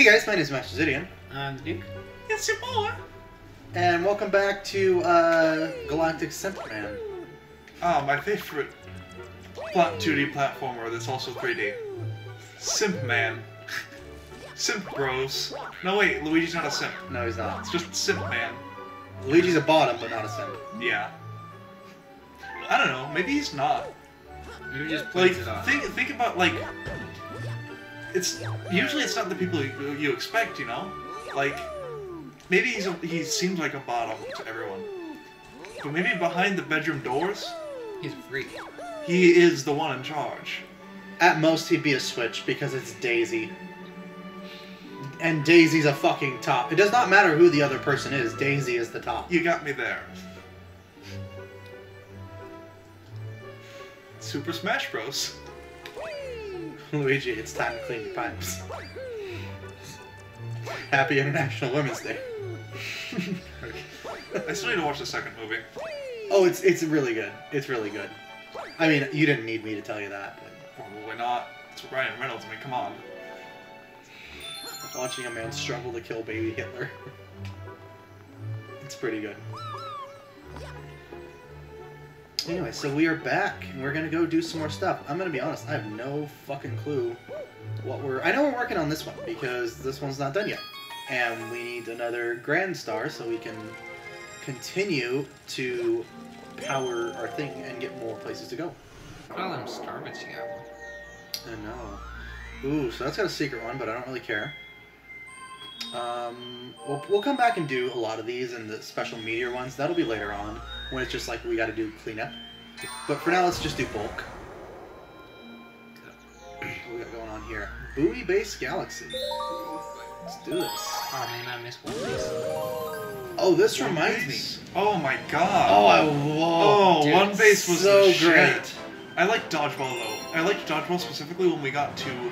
guys, my name is Master Zidian. I'm Duke. It's your boy. And welcome back to Galactic Simp Man. Oh, my favorite 2D platformer that's also 3D. Simp Man. Simp Bros. No wait, Luigi's not a simp. No, he's not. It's just Simp Man. Luigi's a bottom, but not a simp. Yeah. I don't know, maybe he's not. Maybe just Like, plays it off. think about, like... Usually it's not the people you expect, you know? Like, maybe he seems like a bottom to everyone. But maybe behind the bedroom doors, He's a freak. he is the one in charge. At most, he'd be a switch because it's Daisy. And Daisy's a fucking top. It does not matter who the other person is. Daisy is the top. You got me there. Super Smash Bros. Luigi, it's time to clean your pipes. Happy International Women's Day. I still need to watch the second movie. Oh, it's really good. It's really good. I mean, you didn't need me to tell you that, but Probably not. It's Ryan Reynolds. I mean, come on. watching a man struggle to kill baby Hitler. It's pretty good. Anyway, so we are back, and we're gonna go do some more stuff. I'm gonna be honest, I have no fucking clue what I know we're working on this one, because this one's not done yet. And we need another Grand Star so we can continue to power our thing and get more places to go. Look at all them star bits you got. I know. Ooh, so that's got a secret one, but I don't really care. We'll come back and do a lot of these and the special meteor ones. That'll be later on, when it's just like we gotta do cleanup. But for now, let's just do bulk. What we got going on here? Buoy Base Galaxy. Let's do this. Oh man, I missed one of these. Oh, this reminds me. Oh my god. Oh, I love. Oh, dude, One Base was so the shit. great. I liked Dodgeball though. I liked Dodgeball specifically when we got to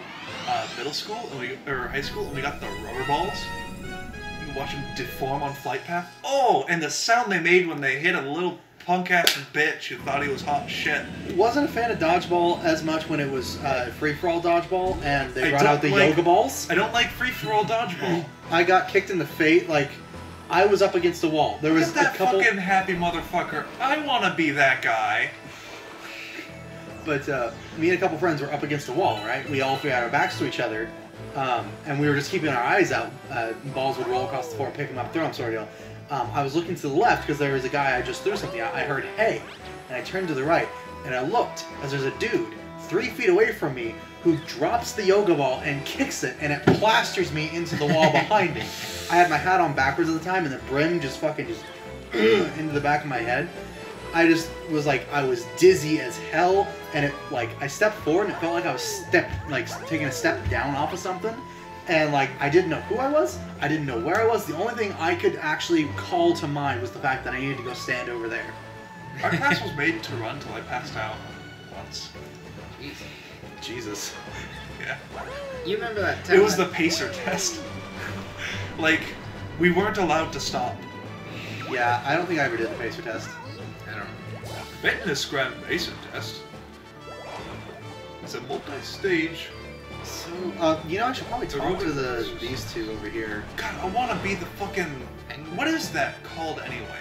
middle school or high school and we got the rubber balls. You could watch them deform on Flight Path. Oh, and the sound they made when they hit a little punk ass bitch who thought he was hot shit. Wasn't a fan of Dodgeball as much when it was free-for-all Dodgeball and they I brought don't out the like- yoga balls. I don't like free-for-all Dodgeball. I got kicked in the face. Like, I was up against the wall. There Look was at that a couple. fucking happy motherfucker. I want to be that guy. But me and a couple friends were up against a wall, right? We all three had our backs to each other, and we were just keeping our eyes out. Balls would roll across the floor, pick them up, throw them, sort of deal. I was looking to the left because there was a guy I just threw something at. I heard "hey," and I turned to the right, and I looked as there's a dude 3 feet away from me who drops the yoga ball and kicks it, and it plasters me into the wall behind me. I had my hat on backwards at the time, and the brim just fucking into the back of my head. I just was like, I was dizzy as hell, and it like I stepped forward and it felt like I was taking a step down off of something, and like I didn't know who I was, I didn't know where I was. The only thing I could actually call to mind was the fact that I needed to go stand over there. Our class was made to run till I passed out once. Jeez. Jesus. Yeah. You remember that time? It was the pacer test. Like, we weren't allowed to stop. Yeah, I don't think I ever did the pacer test. I don't know. Fitness Grand Pacer test. It's a multi-stage. So, you know, I should probably talk to these two over here. God, I want to be the fucking... What is that called anyway?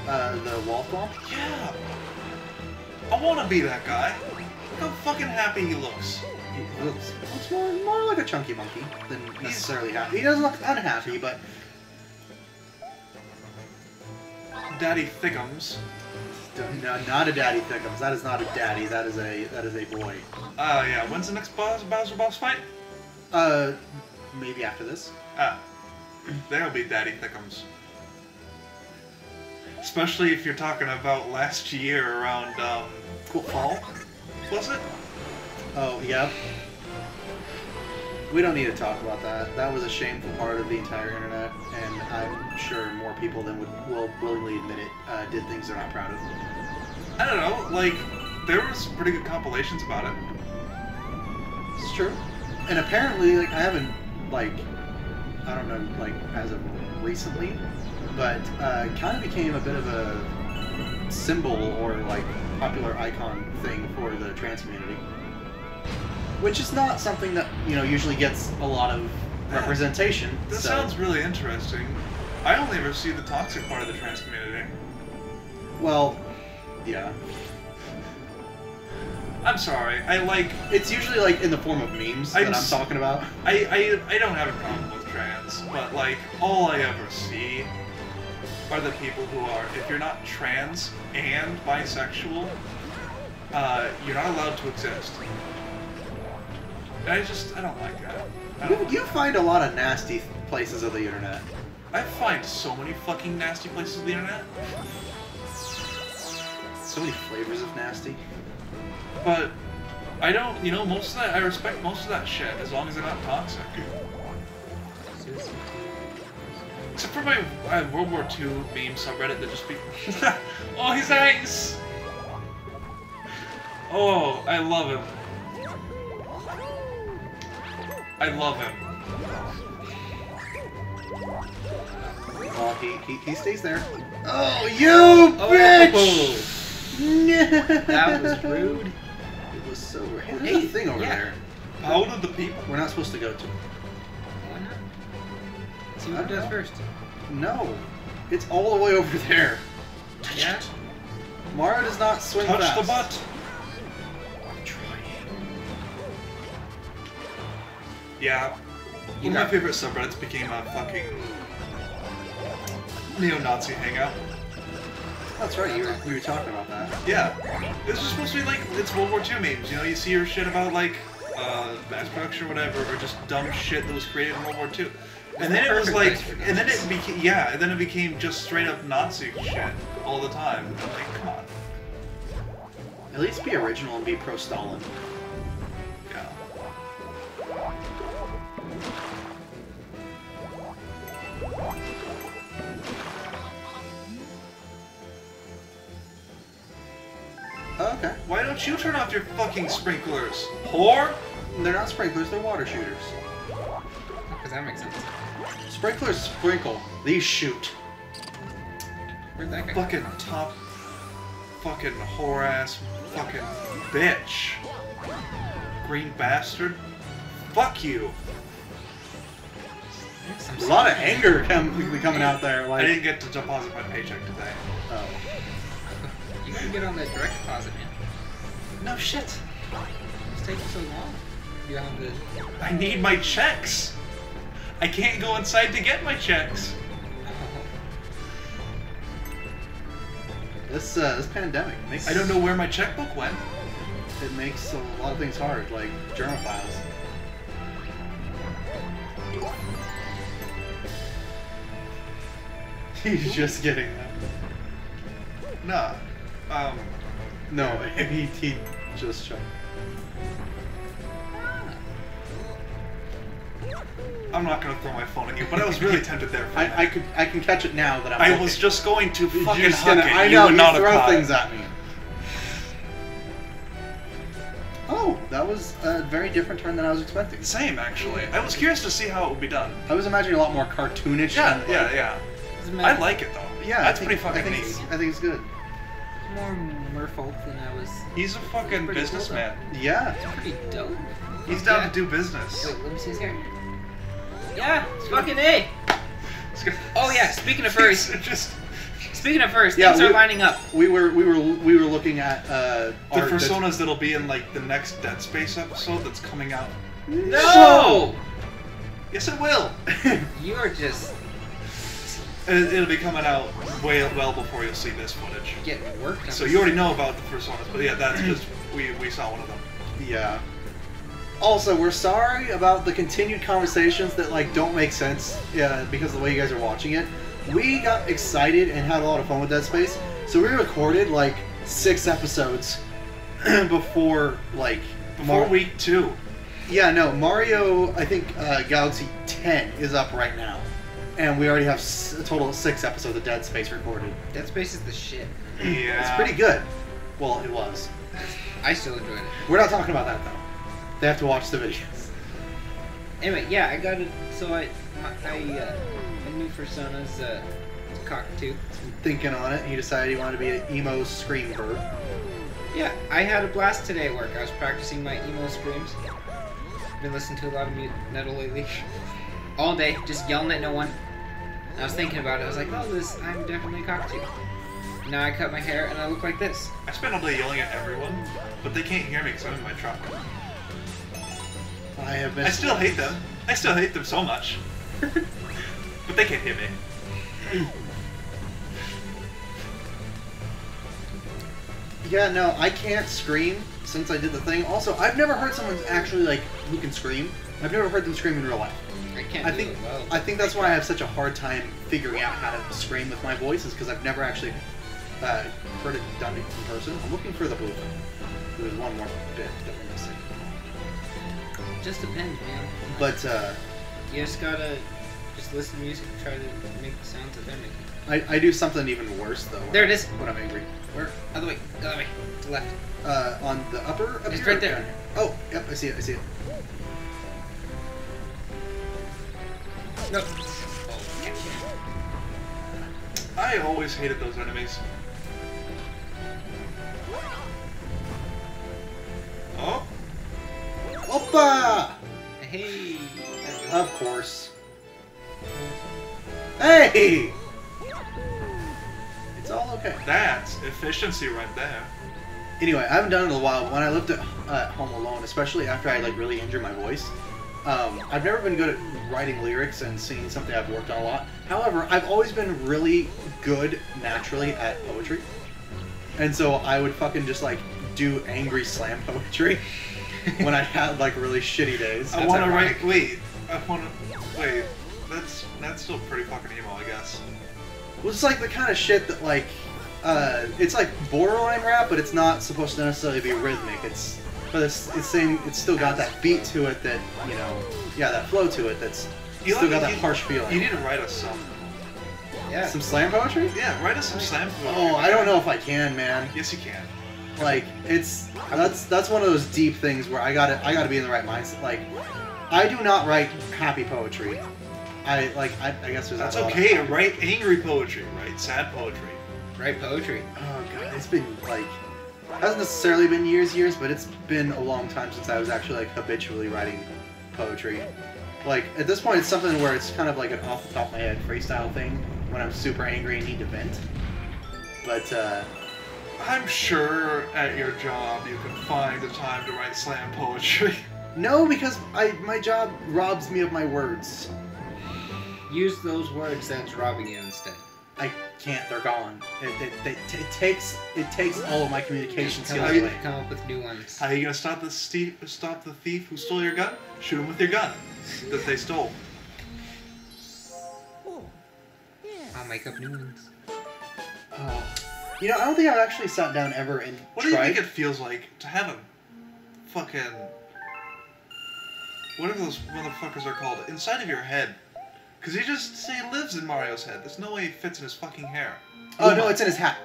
The wall ball? Yeah. I want to be that guy. Look how fucking happy he looks. He looks more like a chunky monkey than necessarily happy. He doesn't look unhappy, but Daddy Thickums. no, not a daddy thickums. That is not a daddy. That is a boy. Yeah, when's the next Bowser boss fight? Maybe after this. There'll be Daddy Thickums. Especially if you're talking about last year around, Cool. fall? Was it? Oh, yeah. We don't need to talk about that. That was a shameful part of the entire internet, and I'm sure more people than will willingly admit it did things they're not proud of. I don't know, like, there was pretty good compilations about it. It's true. And apparently, like, I haven't, like, I don't know, like, as of recently, but kind of became a bit of a symbol or, like, popular icon thing for the trans community. Which is not something that, you know, usually gets a lot of representation. This so- sounds really interesting. I only ever see the toxic part of the trans community. Well, yeah. I'm sorry. I like. It's usually like in the form of memes that I'm talking about. I don't have a problem with trans, but like all I ever see are the people who are. If you're not trans and bisexual, you're not allowed to exist. And I don't like that. I don't You find a lot of nasty places of the internet. I find so many fucking nasty places on the internet, So many flavors of nasty. but I don't. You know, most of that. I respect most of that shit as long as they're not toxic. Except for my World War II meme subreddit that just be. Oh, he's nice. Oh, I love him. I love him. Oh, he stays there. Oh, you bitch! That was rude. It was so rude. Hey, Hey, there's a thing over yeah. there. Out of the people. We're not supposed to go to. Why not? See what it does first. No. It's all the way over there. Yeah? Mario does not swim Touch fast. the butt. Yeah. You One of my got- favorite subreddits became a fucking neo-Nazi hangout. That's right, you were talking about that. Yeah. This is supposed to be like, it's World War II memes, you know, you see your shit about like, mass production or whatever, or just dumb shit that was created in World War II. And then it was perfect like, place for and then Nazis. it became, yeah, and then it became just straight up Nazi shit all the time. I'm like, come on. At least be original and be pro-Stalin. Yeah. Oh, okay. Why don't you turn off your fucking sprinklers? Whore? They're not sprinklers, they're water shooters. Because that makes sense. Sprinklers sprinkle, these shoot. Where'd that go? Fucking top fucking whore ass fucking bitch. Green bastard. Fuck you. Some A lot of anger coming out there, I like... didn't get to deposit my paycheck today. Oh. You can get on that direct deposit, man. No shit. It's taking so long. You have the. I need my checks. I can't go inside to get my checks. This pandemic makes... I don't know where my checkbook went. It makes a lot of things hard, like germophiles. He's just getting that. Nah. No, he just shot. I'm not gonna throw my phone at you, but I was really tempted there for a minute. I can catch it now that I'm I looking. was just going to You're fucking just huck gonna- it. I You know, would you not have throw caught things it. at me. Oh, that was a very different turn than I was expecting. Same, actually. I was curious to see how it would be done. I was imagining a lot more cartoonish. Yeah, and, yeah, like- yeah. Doesn't I matter. like it though. Yeah, That's I think, pretty fucking I think neat. It's, I think it's good. More merfolk than I was. He's a fucking Pretty cool, businessman. Yeah. It's pretty dope. He's down Yeah. to do business. Wait, let me see his hair. Yeah, it's fucking A. Oh yeah, speaking of furries. Just Speaking of furries, Yeah, things are lining up. We were looking at the art that's- personas that'll be in like the next Dead Space episode that's coming out. No! Yes, it will. You are just It'll be coming out well before you'll see this footage. getting worked on. So you already know about the personas, but yeah, that's just we saw one of them. Yeah. Also, we're sorry about the continued conversations that like don't make sense because of the way you guys are watching it. We got excited and had a lot of fun with Dead Space, so we recorded like 6 episodes before like Before week 2. Yeah, no, Mario. I think Galaxy 10 is up right now, and we already have a total of 6 episodes of Dead Space recorded. Dead Space is the shit. Yeah. It's pretty good. Well, it was. I still enjoyed it. We're not talking about that though. They have to watch the videos. Anyway, yeah, I got it. So I knew Persona's cockatoo. Thinking on it, he decided he wanted to be an emo scream bird. Yeah, I had a blast today at work. I was practicing my emo screams. Been listening to a lot of metal lately. all day, just yelling at no one. And I was thinking about it. I was like, oh, I'm definitely a cockatoo. Now I cut my hair and I look like this. I spend all day yelling at everyone, but they can't hear me because I'm in my truck. I still hate them. I still hate them so much. But they can't hear me. Yeah, no, I can't scream since I did the thing. Also, I've never heard someone actually, like, who can scream. I've never heard them scream in real life. I can't I do think it well. I think that's why I have such a hard time figuring out how to scream with my voice, is because I've never actually heard it done in person. I'm looking for the blue thing. There's one more bit that we're missing. Just depends, man. But, You just gotta listen to music and try to make the sounds that they're making. I do something even worse, though. There it is. When I'm angry. Where? Other way. Go that way. To the left. On the upper? Up It's here? right there. Okay. Oh, yep, I see it, I see it. No. Oh, yeah. I always hated those enemies. Oh? Oppa! Hey. Of course. Hey! It's all okay. That's efficiency right there. Anyway, I haven't done it in a while. When I lived at home alone, especially after I like really injured my voice, I've never been good at writing lyrics and singing, something I've worked on a lot. However, I've always been really good naturally at poetry. And so I would fucking just like do angry slam poetry when I had like really shitty days. I want to write. Wait. I want to. Wait. That's still pretty fucking emo, I guess. Well, it's like the kind of shit that like, it's like borderline rap, but it's not supposed to necessarily be rhythmic. But it's still got that beat to it that, you know, yeah, that flow to it that's still got that harsh feeling. You need to write us some. Yeah. Some slam poetry? Yeah, write us some slam poetry. Oh, I don't know if I can, man. Yes, you can. Like, that's one of those deep things where I gotta be in the right mindset. Like, I do not write happy poetry. I guess there's That's not a lot of- okay. Write angry poetry. Write sad poetry. Write poetry. Oh god, it's been like, hasn't necessarily been years, but it's been a long time since I was actually like habitually writing poetry. Like at this point, it's something where it's kind of like an off the top of my head freestyle thing when I'm super angry and need to vent. But I'm sure at your job you can find the time to write slam poetry. no, because my job robs me of my words. Use those words that's robbing you instead. I can't. They're gone. It takes all of my communication Come skills up, away. come up with new ones. How are you gonna stop the thief who stole your gun? Shoot him with your gun that they stole. I'll make up new ones. Oh. You know, I don't think I've actually sat down ever and What do you tried. think it feels like to have a fucking whatever those motherfuckers are called inside of your head? Because you just say it lives in Mario's head. There's no way it fits in his fucking hair. Oh no, it's in his hat.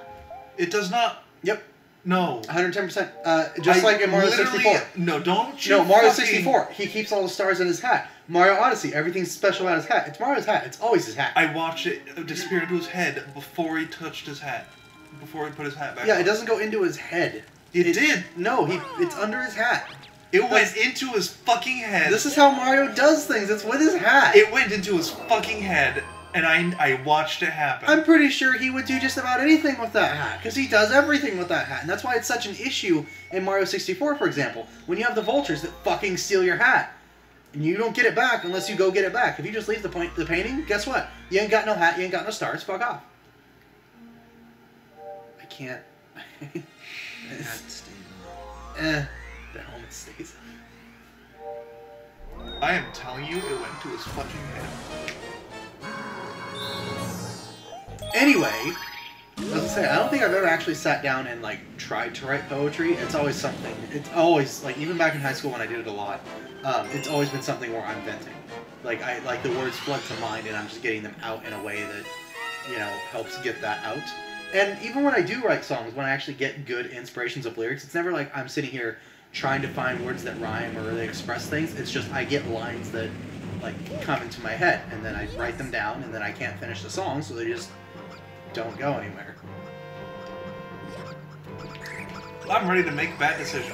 It does not. Yep, No. 110%. Just like in Mario literally- 64. No, don't you No, Mario fucking- 64. He keeps all the stars in his hat. Mario Odyssey, everything's special about his hat. It's Mario's hat. It's always his hat. I watched it disappear into his head before he touched his hat. Before he put his hat back Yeah, on. it doesn't go into his head. It did. No, it's under his hat. It went into his fucking head. This is how Mario does things. It's with his hat. It went into his fucking head, and I watched it happen. I'm pretty sure he would do just about anything with that hat, because he does everything with that hat, and that's why it's such an issue in Mario 64, for example, when you have the vultures that fucking steal your hat, and you don't get it back unless you go get it back. If you just leave the painting, guess what? You ain't got no hat, you ain't got no stars, fuck off. I can't. The helmet stays. I am telling you, it went to his fucking head. Anyway, as I say, I don't think I've ever actually sat down and like tried to write poetry. It's always something. It's always like even back in high school when I did it a lot. It's always been something where I'm venting. Like the words flood to mind, and I'm just getting them out in a way that, you know, helps get that out. And even when I do write songs, when I actually get good inspirations of lyrics, it's never like I'm sitting here trying to find words that rhyme or really express things. It's just I get lines that like come into my head, and then I write them down, and then I can't finish the song, so they just don't go anywhere. I'm ready to make that decision.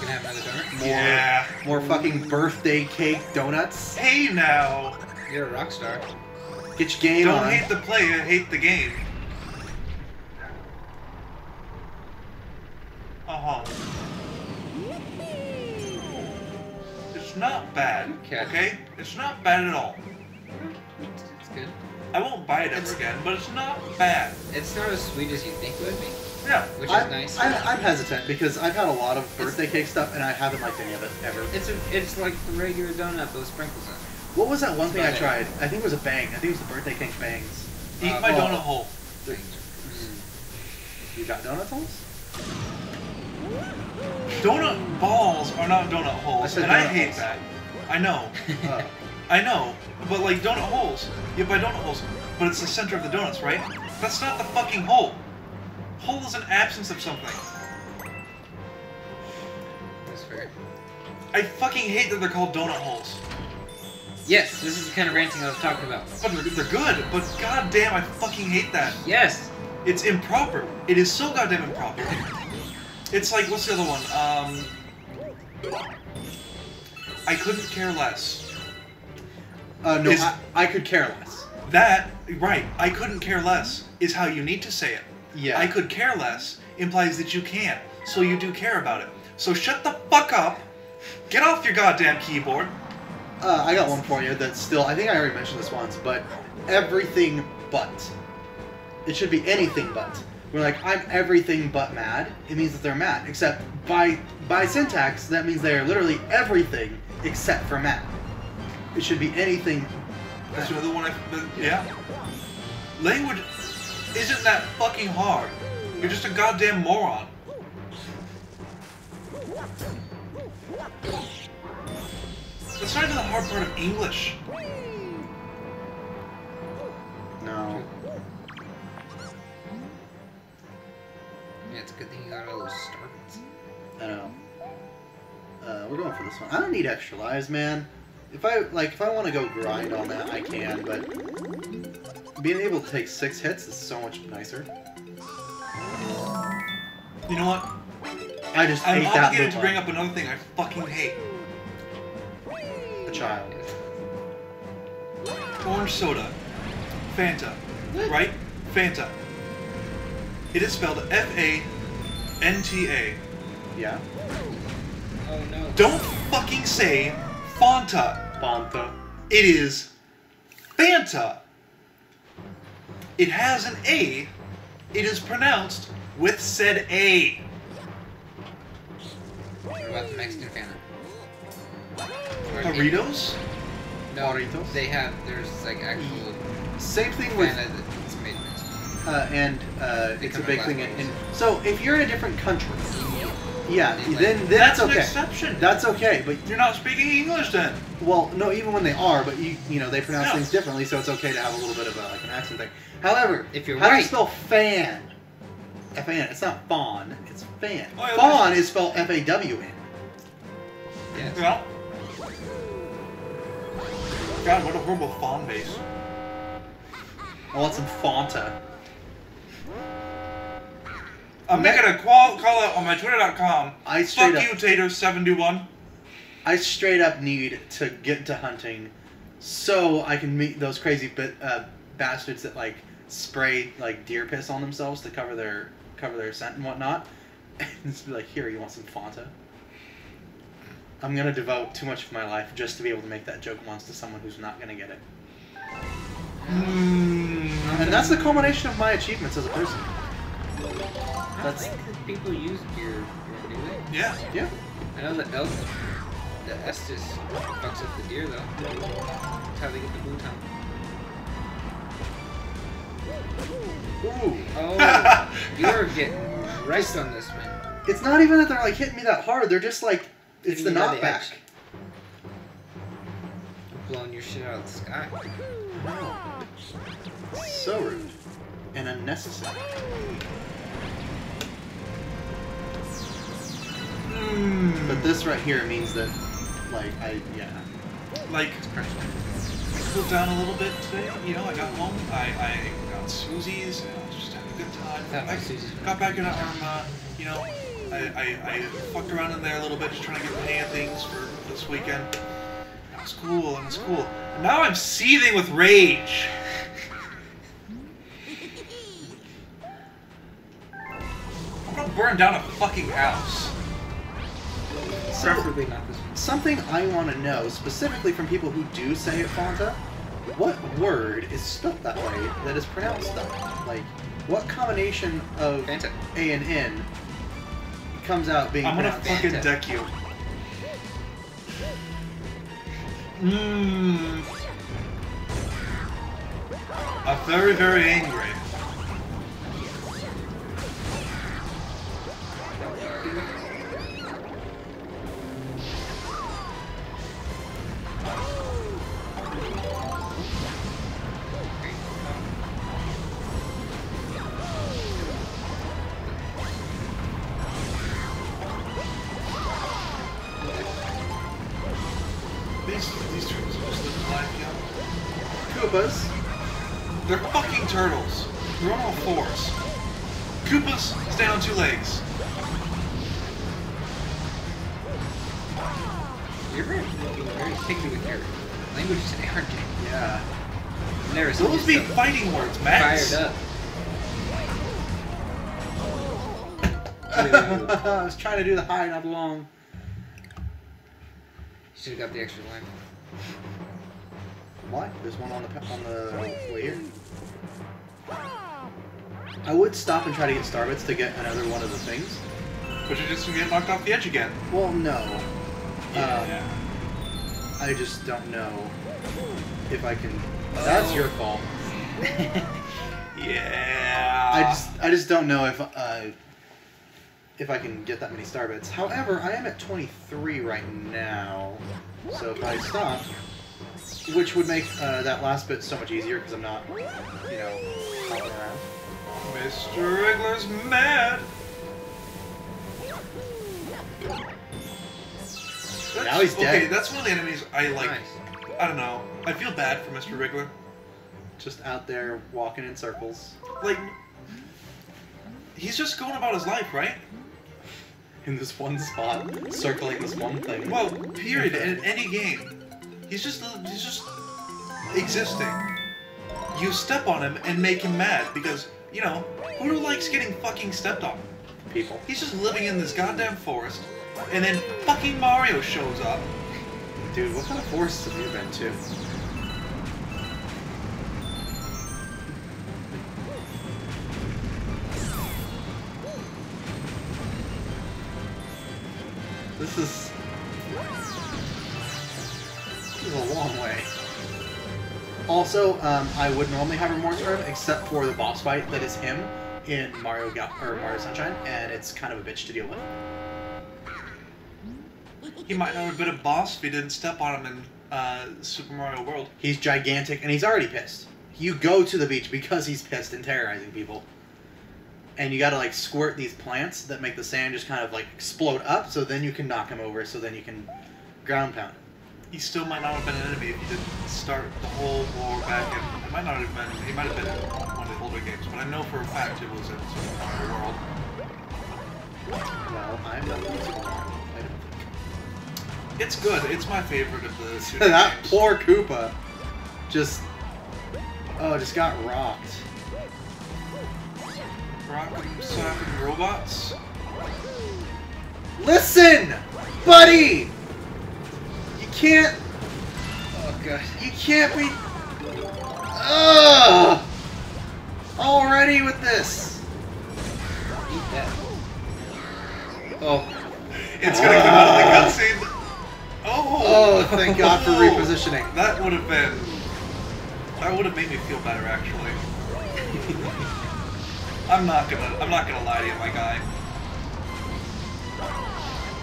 Can I have another donut? More, Yeah. more fucking birthday cake donuts. Hey now. You're a rock star. Get your game Don't on. hate the player, hate the game. Uh-huh. It's not bad, okay? It's not bad at all. It's good. I won't buy it ever again, but it's not bad. It's not as sweet as you think it would be, Yeah. which is nice. I'm hesitant because I've had a lot of birthday cake stuff and I haven't liked any of it ever. It's like the regular donut, but with sprinkles in it. What was that one thing I About it. tried? I think it was a bang. I think it was the birthday cake bangs. Eat my oh. donut hole. You got donut holes? Donut balls are not donut holes, I said and I donut hate holes. that. I know. Oh. I know. But like donut holes. You buy donut holes, but it's the center of the donuts, right? That's not the fucking hole. Hole is an absence of something. That's fair. I fucking hate that they're called donut holes. Yes, this is the kind of ranting I was talking about. But they're good, but goddamn, I fucking hate that. Yes! It's improper. It is so goddamn improper. It's like, what's the other one? I couldn't care less. No, Is- I could care less. That, right, I couldn't care less is how you need to say it. Yeah. I could care less implies that you can, so you do care about it. So shut the fuck up, get off your goddamn keyboard. I got one for you that's still, I think I already mentioned this once, but everything but. It should be anything but. We're like, I'm everything but mad. It means that they're mad. Except by syntax, that means they are literally everything except for mad. It should be anything. That's the other one yeah. Language isn't that fucking hard. You're just a goddamn moron. That's not even the hard part of English. No. Yeah, it's a good thing you got all those starbucks. I know. We're going for this one. I don't need extra lives, man. If I want to go grind on that, I can, but being able to take 6 hits is so much nicer. You know what? I just I'm hate that obligated to move bring on up another thing I fucking hate. a child. Orange soda. Fanta. Right? Fanta. It is spelled F-A-N-T-A. Yeah. Oh no. Don't fucking say Fanta. Fanta. It is Fanta. It has an A. It is pronounced with said A. What about the Mexican Fanta? Doritos? No, Doritos? there's like actual Same thing with, Fanta that's made Mexican. it's a come big in thing. glass So if you're in a different country, yeah, They then like- that's an okay. exception. That's okay, but You're not speaking English then. well, no, even when they are, but you know they pronounce Yeah. things differently, so it's okay to have a little bit of like an accent thing. However, If you're how do you right. spell fan? F-A-N. It's not fawn. It's fan. Oh, yeah, Fawn is spelled F-A-W-N. Yes. Yeah. God, what a horrible fawn base. I want some Fanta. I'm making a call out on my Twitter.com. I straight Fuck up- you, Tater71. I straight up need to get into hunting so I can meet those crazy bastards that like spray like deer piss on themselves to cover their scent and whatnot. And just be like, here, you want some Fanta? I'm gonna devote too much of my life just to be able to make that joke once to someone who's not gonna get it. And that's the culmination of my achievements as a person. I don't That's think that people use beer, do they? Yeah. yeah. I know the elk, the Estes fucks up the deer though. That's how they get the blue tongue. Ooh. Oh, you're getting right on this, man. It's not even that they're like hitting me that hard. They're just like it's the Hitting you by the knockback. edge. Blowing your shit out of the sky. No. So rude and unnecessary. But this right here means that, like, Like, cooled down a little bit today. You know, I got home, I got Susie's, and I was just having a good time. That was Susie's. Got back in our, you know, I fucked around in there a little bit, just trying to get the hang of things for this weekend. It was cool. It was cool. And now I'm seething with rage. I'm gonna burn down a fucking house. Preferably not this one. Something I want to know, specifically from people who do say it Fanta, what word is spelled that way that is pronounced that way? Like, what combination of Fanta. A and N comes out being I'm gonna pronounced? fucking Fanta. deck you. Mmm. I'm very, very angry. These turtles are just living life, yo. Koopas. They're fucking turtles. They're on all fours. Koopas stand on 2 legs. You're very picky with your language today, aren't you? Yeah. Never Those be fighting words, Max. fired up. I was trying to do the high, not the long. Should have got the extra line. What? There's one on the way here. I would stop and try to get Starbits to get another one of the things. But you're just gonna get knocked off the edge again. Well, no. Yeah. I just don't know if I can. That's your fault. Yeah. I just don't know if I can get that many Starbits. However, I am at 23 right now, so if I stop, which would make that last bit so much easier because I'm not, you know, hopping around. Mr. Wriggler's mad. Now he's dead. Okay, that's one of the enemies I like. Nice. I don't know. I feel bad for Mr. Wriggler. Just out there walking in circles. Like, he's just going about his life, right? In this one spot, circling this one thing. Well, period. In any game, he's just existing. You step on him and make him mad because, you know, who likes getting fucking stepped on? People. He's just living in this goddamn forest, and then fucking Mario shows up. Dude, what kind of forests have you been to? This is a long way. Also, I would normally have remorse for him, except for the boss fight that is him in Mario Sunshine, and it's kind of a bitch to deal with. He might not have been a boss if he didn't step on him in Super Mario World. He's gigantic, and he's already pissed. You go to the beach because he's pissed and terrorizing people. And you gotta, like, squirt these plants that make the sand just kind of, like, explode up, so then you can knock him over, so then you can ground pound him. He still might not have been an enemy if he didn't start the whole war back in... It might not have been... He might have been in one of the older games, but I know for a fact it was in Super Mario World. Well, I'm not going to Super Mario. I don't think. It's good. It's my favorite of the two That games. poor Koopa just got rocked. Rock'em Sock'em Robots. Listen, buddy, you can't Oh be already with this. Eat that. Oh. It's gonna come out of the cutscene. Oh, thank God for repositioning. That would have been... That would have made me feel better, actually. I'm not gonna lie to you, my guy.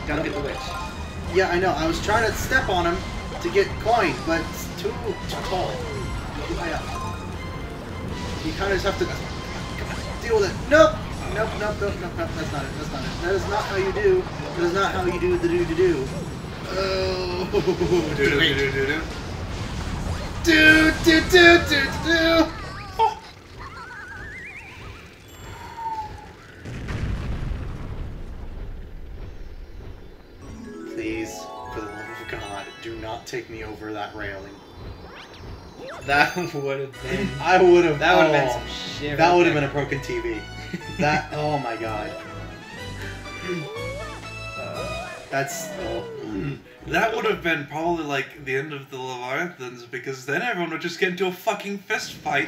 Don't get the witch. Yeah, I know. I was trying to step on him to get coin, but it's too tall. Too high up. You kind of just have to deal with it. Nope. Nope. That's not it. That's not it. That is not how you do. That is not how you do the do. Oh. Do. Do not take me over that railing. That would have been. I would have. That would have been some shit. That right would have there. been a broken TV. That. Oh my god. That's. Oh. That would have been probably like the end of the Leviathans, because then everyone would just get into a fucking fist fight.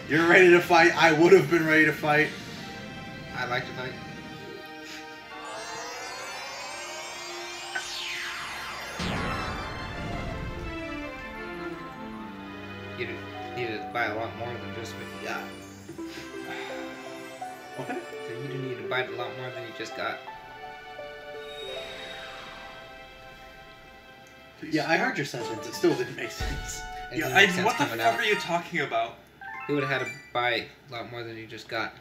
You're ready to fight. I would have been ready to fight. I like to fight. You need to buy a lot more than just. Yeah. Okay. So you do need to buy a lot more than you just got. Yeah, I heard your sentence. It still didn't make sense. It Yeah, doesn't make sense what the coming fuck out. are you talking about? You would have had to buy a lot more than you just got.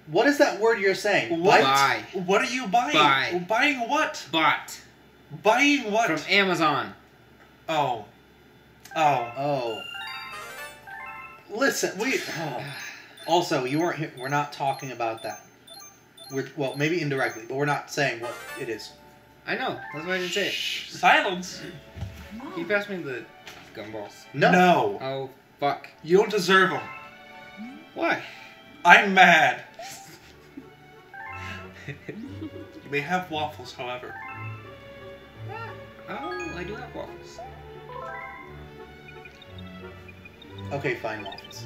What is that word you're saying? What? Buy. What are you buying? Buy. Buying what? Bought Buying what? from Amazon. Oh. Oh. Oh. Listen, we. Oh. Also, you weren't here. We're not talking about that. Well, maybe indirectly, but we're not saying what it is. I know. That's why I didn't say it. Shh. Silence. Can you pass me the gumballs? No. Oh, fuck. You don't deserve them. Why? I'm mad. You may have waffles, however. Oh, I do have waffles. Okay, fine, waffles.